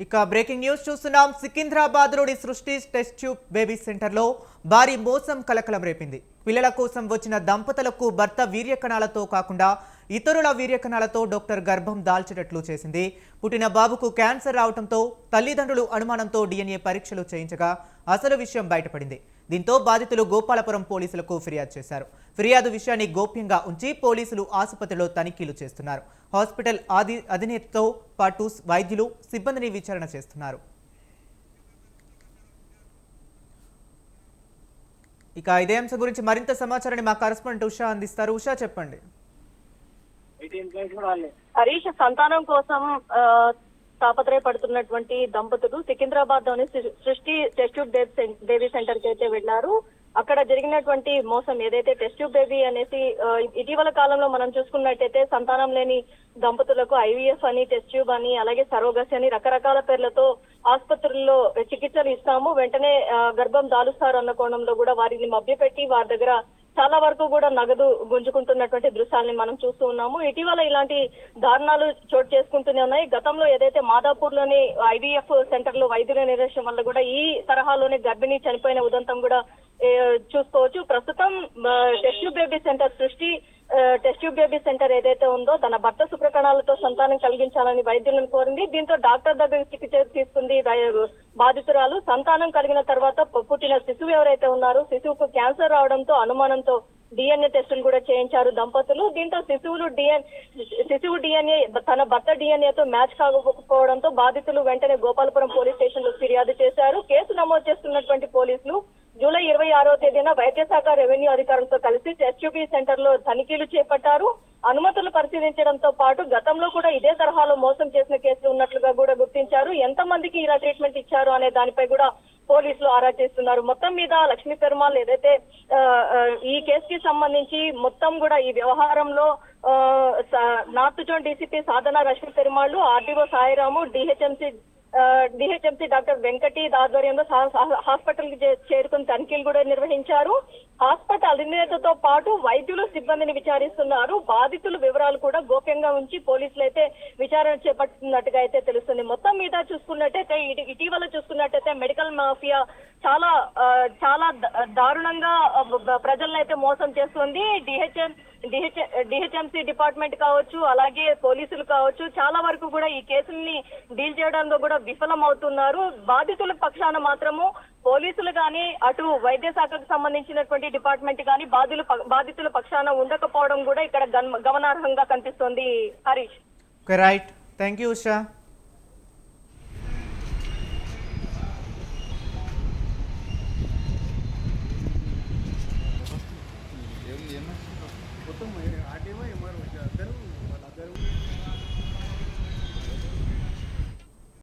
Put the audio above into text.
ఇక breaking news చూస్తున్నాం. సికింద్రాబాద్లోని సృష్టి టెస్ట్ ట్యూబ్ బేబీ సెంటర్లో భారీ మోసం కలకలం రేపింది. పిల్లల కోసం వచ్చిన దంపతులకు భర్త వీర్యకణాలతో కాకుండా ఇతరుల వీర్యకణాలతో డాక్టర్ గర్భం దాల్చేటట్లు చేసింది. పుట్టిన బాబుకు క్యాన్సర్ రావడంతో తల్లిదండ్రులు అనుమానంతో DNA పరీక్షలు చేయించగా అసలు విషయం బయటపడింది. దీంతో బాధితులు గోపాలపురం పోలీసులకు ఫిర్యాదు చేశారు. ఫిర్యాదు విషయాన్ని గోప్యంగా ఉంచి పోలీసులు ఆసుపత్రిలో తనిఖీలు చేస్తున్నారు. హాస్పిటల్ అధినేతతో పాటు వైద్యులు సిబ్బందిని విచారణ చేస్తున్నారు. ఇక ఇదే అంశం గురించి మరింత సమాచారాన్ని మా కరెస్పాండెంట్ ఉషా అందిస్తారు. ఉషా, చెప్పండి. హరీష్, సంతానం కోసం తాపత్రయపడుతున్నటువంటి దంపతులు సికింద్రాబాద్ లోని సృష్టి టెస్ట్ ట్యూబ్ బేబీ సెంటర్ కి అయితే వెళ్లారు. అక్కడ జరిగినటువంటి మోసం ఏదైతే టెస్ట్ ట్యూబ్ బేబీ అనేసి ఇటీవల కాలంలో మనం చూసుకున్నట్టయితే సంతానం లేని దంపతులకు IVF అని, టెస్ట్ ట్యూబ్ అని, అలాగే సరోగసి అని రకరకాల పేర్లతో ఆసుపత్రుల్లో చికిత్సలు ఇస్తాము, వెంటనే గర్భం దాలుస్తారు అన్న కోణంలో కూడా వారిని మభ్యపెట్టి వారి దగ్గర చాలా వరకు కూడా నగదు గుంజుకుంటున్నటువంటి దృశ్యాలని మనం చూస్తూ ఉన్నాము. ఇటీవల ఇలాంటి దారుణాలు చోటు చేసుకుంటూనే ఉన్నాయి. గతంలో ఏదైతే మాదాపూర్ లోని IVF సెంటర్ లో వైద్యుల నిర్లక్ష్యం వల్ల కూడా ఈ తరహాలోనే గర్భిణి చనిపోయిన ఉదంతం కూడా చూసుకోవచ్చు. ప్రస్తుతం టెస్ట్ ట్యూబ్ బేబీ సెంటర్ సృష్టి టెస్ట్ ట్యూబ్ బేబీ సెంటర్ ఏదైతే ఉందో తన భర్త శుక్రకణాలతో సంతానం కలిగించాలని వైద్యులను కోరింది. దీంతో డాక్టర్ దగ్గర చికిత్స తీసుకుంది బాధితురాలు. సంతానం కలిగిన తర్వాత పుట్టిన శిశువు ఎవరైతే ఉన్నారో శిశువుకు క్యాన్సర్ రావడంతో అనుమానంతో DNA టెస్టులు కూడా చేయించారు దంపతులు. దీంతో శిశువు DNA తన భర్త DNAతో మ్యాచ్ కాకపోవడంతో బాధితులు వెంటనే గోపాలపురం పోలీస్ స్టేషన్ లో ఫిర్యాదు చేశారు. కేసు నమోదు చేస్తున్నటువంటి పోలీసులు జూలై 26వ తేదీన వైద్య శాఖ రెవెన్యూ అధికారులతో కలిసి టెస్ట్ ట్యూబ్ సెంటర్ లో తనిఖీలు చేపట్టారు. అనుమతులు పరిశీలించడంతో పాటు గతంలో కూడా ఇదే తరహాలో మోసం చేసిన కేసులు ఉన్నట్లుగా కూడా గుర్తించారు. ఎంత మందికి ఇలా ట్రీట్మెంట్ ఇచ్చారు అనే దానిపై కూడా పోలీసులు ఆరా చేస్తున్నారు. మొత్తం మీద లక్ష్మీ పెరుమాళ్ ఏదైతే ఈ కేసుకి సంబంధించి మొత్తం కూడా ఈ వ్యవహారంలో north zone DCP Sadhana Lakshmi Perumal, RDO Sairamu, DHMC doctor Venkati ఆధ్వర్యంలో హాస్పిటల్ కి చేరుకుని తనిఖీలు కూడా నిర్వహించారు. హాస్పిటల్ అధినేతతో పాటు వైద్యులు సిబ్బందిని విచారిస్తున్నారు. బాధితుల వివరాలు కూడా గోప్యంగా ఉంచి పోలీసులు అయితే విచారణ చేపడుతున్నట్టుగా అయితే తెలుస్తుంది. మొత్తం మీద చూసుకున్నట్టయితే ఇటీవల చూసుకున్నట్టయితే మెడికల్ మాఫియా చాలా దారుణంగా ప్రజలను అయితే మోసం చేస్తుంది. DHMC డిపార్ట్మెంట్ కావచ్చు, అలాగే పోలీసులు కావచ్చు, చాలా వరకు కూడా ఈ కేసుల్ని డీల్ చేయడంలో కూడా విఫలం అవుతున్నారు. బాధితుల పక్షాన మాత్రము పోలీసులు కానీ, అటు వైద్య శాఖకు సంబంధించినటువంటి డిపార్ట్మెంట్ కానీ బాధితుల పక్షాన ఉండకపోవడం కూడా ఇక్కడ గమనార్హంగా కనిపిస్తోంది. Harish. Right, thank you Usha.